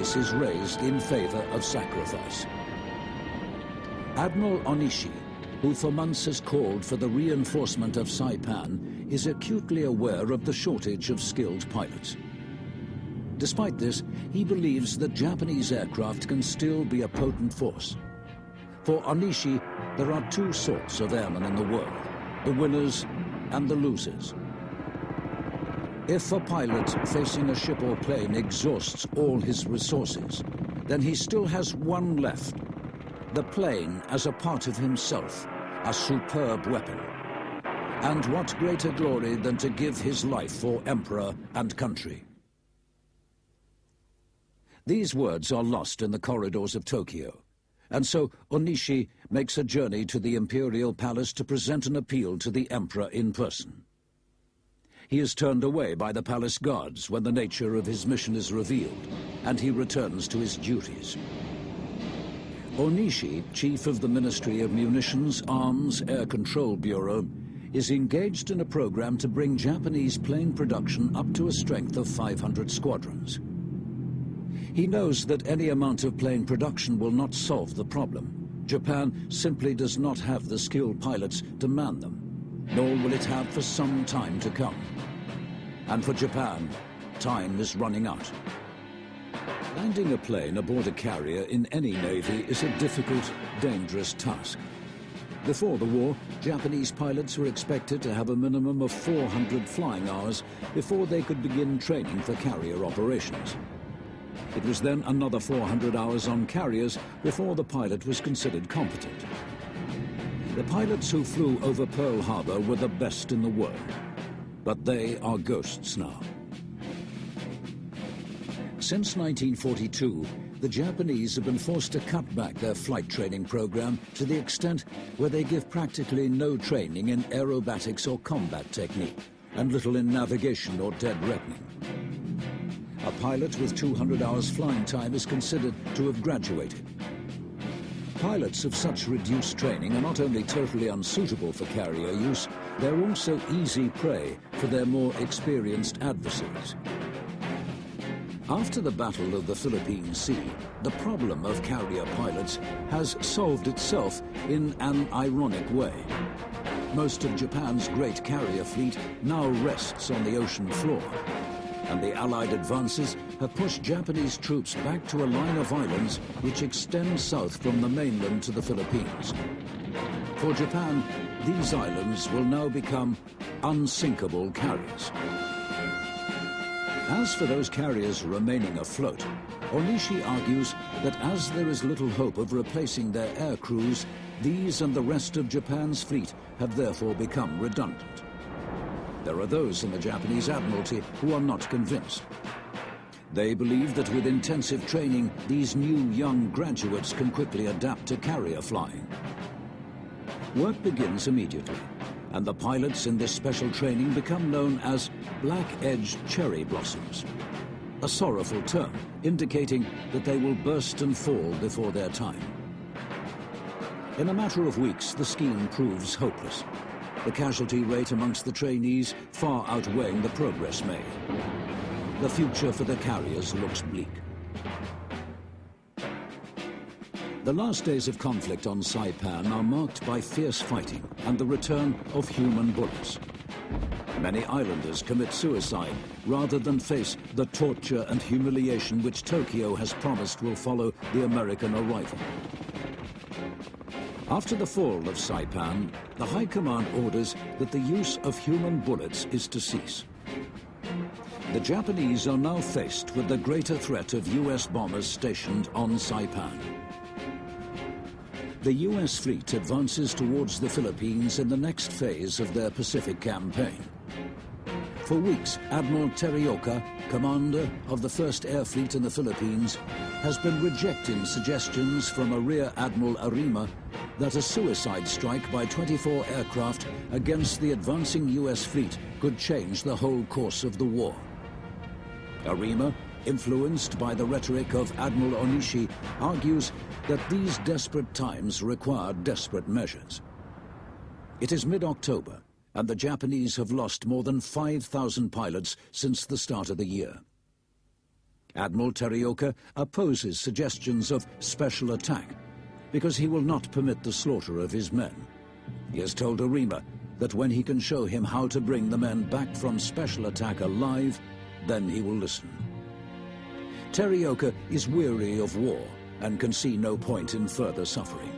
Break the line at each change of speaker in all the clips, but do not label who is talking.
voice is raised in favor of sacrifice. Admiral Onishi, who for months has called for the reinforcement of Saipan, is acutely aware of the shortage of skilled pilots. Despite this, he believes that Japanese aircraft can still be a potent force. For Onishi, there are two sorts of airmen in the world, the winners and the losers. If a pilot facing a ship or plane exhausts all his resources, then he still has one left, the plane as a part of himself, a superb weapon. And what greater glory than to give his life for emperor and country? These words are lost in the corridors of Tokyo, and so Onishi makes a journey to the imperial palace to present an appeal to the emperor in person. He is turned away by the palace guards when the nature of his mission is revealed, and he returns to his duties. Onishi, chief of the Ministry of Munitions, Arms, Air Control Bureau, is engaged in a program to bring Japanese plane production up to a strength of 500 squadrons. He knows that any amount of plane production will not solve the problem. Japan simply does not have the skilled pilots to man them, nor will it have for some time to come. And for Japan, time is running out. Landing a plane aboard a carrier in any navy is a difficult, dangerous task. Before the war, Japanese pilots were expected to have a minimum of 400 flying hours before they could begin training for carrier operations. It was then another 400 hours on carriers before the pilot was considered competent. The pilots who flew over Pearl Harbor were the best in the world, but they are ghosts now. Since 1942, the Japanese have been forced to cut back their flight training program to the extent where they give practically no training in aerobatics or combat technique, and little in navigation or dead reckoning. A pilot with 200 hours flying time is considered to have graduated. Pilots of such reduced training are not only totally unsuitable for carrier use, they're also easy prey for their more experienced adversaries. After the Battle of the Philippine Sea, the problem of carrier pilots has solved itself in an ironic way. Most of Japan's great carrier fleet now rests on the ocean floor, and the Allied advances have pushed Japanese troops back to a line of islands which extend south from the mainland to the Philippines. For Japan, these islands will now become unsinkable carriers. As for those carriers remaining afloat, Onishi argues that as there is little hope of replacing their air crews, these and the rest of Japan's fleet have therefore become redundant. There are those in the Japanese Admiralty who are not convinced. They believe that with intensive training, these new young graduates can quickly adapt to carrier flying. Work begins immediately, and the pilots in this special training become known as black-edged cherry blossoms, a sorrowful term indicating that they will burst and fall before their time. In a matter of weeks, the scheme proves hopeless, the casualty rate amongst the trainees far outweighing the progress made. The future for the carriers looks bleak. The last days of conflict on Saipan are marked by fierce fighting and the return of human bullets. Many islanders commit suicide rather than face the torture and humiliation which Tokyo has promised will follow the American arrival. After the fall of Saipan, the High Command orders that the use of human bullets is to cease. The Japanese are now faced with the greater threat of US bombers stationed on Saipan. The US fleet advances towards the Philippines in the next phase of their Pacific campaign. For weeks, Admiral Terioka, commander of the 1st Air Fleet in the Philippines, has been rejecting suggestions from a Rear Admiral Arima that a suicide strike by 24 aircraft against the advancing US fleet could change the whole course of the war. Arima, influenced by the rhetoric of Admiral Onishi, argues that these desperate times require desperate measures. It is mid-October, and the Japanese have lost more than 5,000 pilots since the start of the year. Admiral Terioka opposes suggestions of special attack because he will not permit the slaughter of his men. He has told Arima that when he can show him how to bring the men back from special attack alive, then he will listen. Terioka is weary of war and can see no point in further suffering.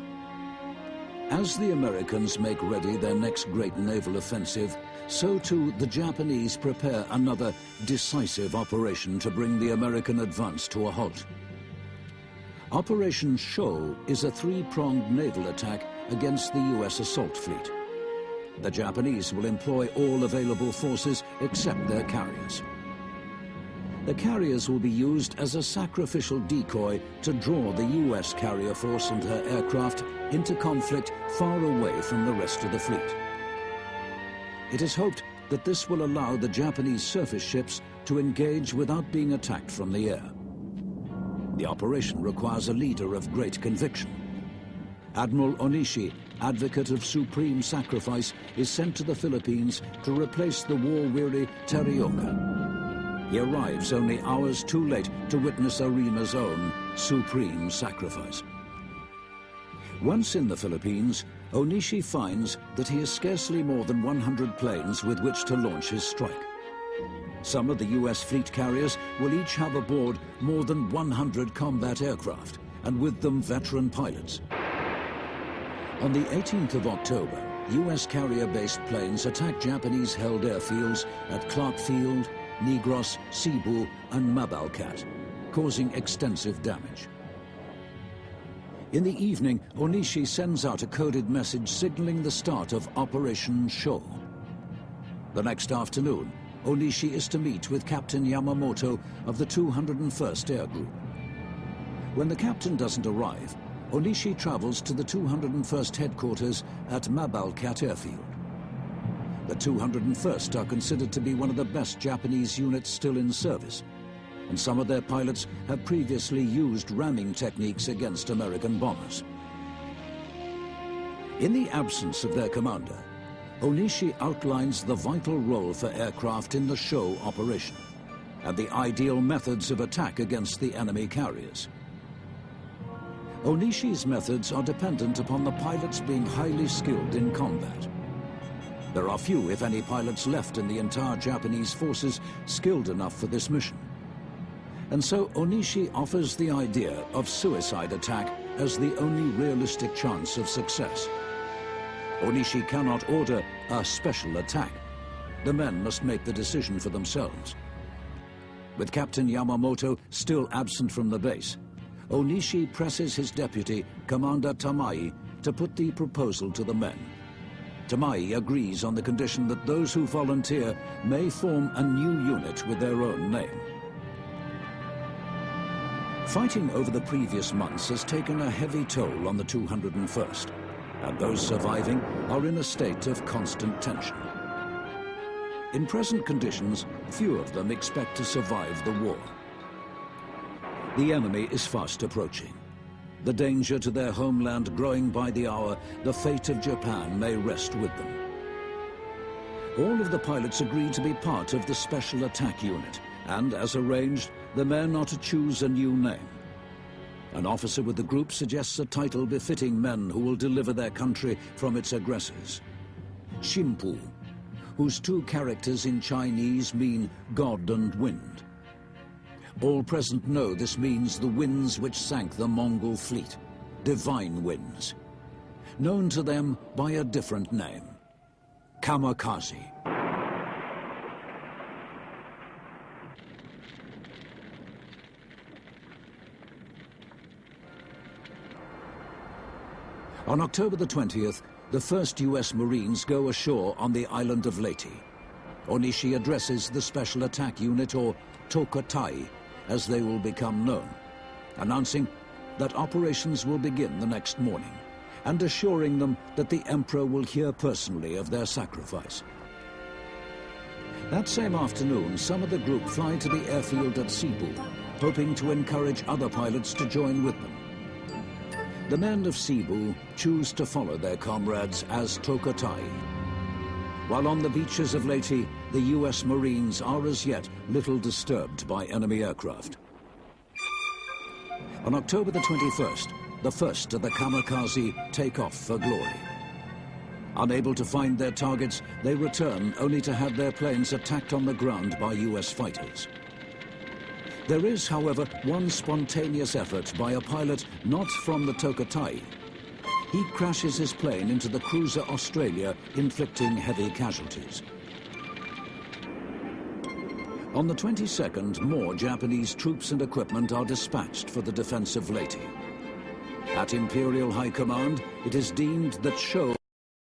As the Americans make ready their next great naval offensive, so too the Japanese prepare another decisive operation to bring the American advance to a halt. Operation Shoal is a three-pronged naval attack against the US assault fleet. The Japanese will employ all available forces except their carriers. The carriers will be used as a sacrificial decoy to draw the US carrier force and her aircraft into conflict far away from the rest of the fleet. It is hoped that this will allow the Japanese surface ships to engage without being attacked from the air. The operation requires a leader of great conviction. Admiral Onishi, advocate of supreme sacrifice, is sent to the Philippines to replace the war-weary Terioka. He arrives only hours too late to witness Arima's own supreme sacrifice. Once in the Philippines, Onishi finds that he has scarcely more than 100 planes with which to launch his strike. Some of the US fleet carriers will each have aboard more than 100 combat aircraft, and with them veteran pilots. On the 18th of October, US carrier-based planes attacked Japanese-held airfields at Clark Field, Negros, Cebu, and Mabalcat, causing extensive damage. In the evening, Onishi sends out a coded message signaling the start of Operation Shoal. The next afternoon, Onishi is to meet with Captain Yamamoto of the 201st Air Group. When the captain doesn't arrive, Onishi travels to the 201st headquarters at Mabalcat Airfield. The 201st are considered to be one of the best Japanese units still in service, and some of their pilots have previously used ramming techniques against American bombers. In the absence of their commander, Onishi outlines the vital role for aircraft in the Shoal operation and the ideal methods of attack against the enemy carriers. Onishi's methods are dependent upon the pilots being highly skilled in combat. There are few, if any, pilots left in the entire Japanese forces skilled enough for this mission. And so Onishi offers the idea of suicide attack as the only realistic chance of success. Onishi cannot order a special attack. The men must make the decision for themselves. With Captain Yamamoto still absent from the base, Onishi presses his deputy, Commander Tamai, to put the proposal to the men. Tamai agrees on the condition that those who volunteer may form a new unit with their own name. Fighting over the previous months has taken a heavy toll on the 201st, and those surviving are in a state of constant tension. In present conditions, few of them expect to survive the war. The enemy is fast approaching. The danger to their homeland growing by the hour, the fate of Japan may rest with them. All of the pilots agree to be part of the Special Attack Unit, and as arranged, the men are to choose a new name. An officer with the group suggests a title befitting men who will deliver their country from its aggressors. Shimpu, whose two characters in Chinese mean God and wind. All present know this means the winds which sank the Mongol fleet, divine winds, known to them by a different name, Kamikaze. On October the 20th, the 1st US Marines go ashore on the island of Leyte. Onishi addresses the Special Attack Unit, or Tokutai, as they will become known, announcing that operations will begin the next morning, and assuring them that the Emperor will hear personally of their sacrifice. That same afternoon, some of the group fly to the airfield at Cebu, hoping to encourage other pilots to join with them. The men of Cebu choose to follow their comrades as Tokutai. While on the beaches of Leyte, the US Marines are as yet little disturbed by enemy aircraft. On October the 21st, the first of the Kamikaze take off for glory. Unable to find their targets, they return only to have their planes attacked on the ground by US fighters. There is, however, one spontaneous effort by a pilot not from the Tokatai. He crashes his plane into the cruiser Australia, inflicting heavy casualties. On the 22nd, more Japanese troops and equipment are dispatched for the defense of Leyte. At Imperial High Command, it is deemed that show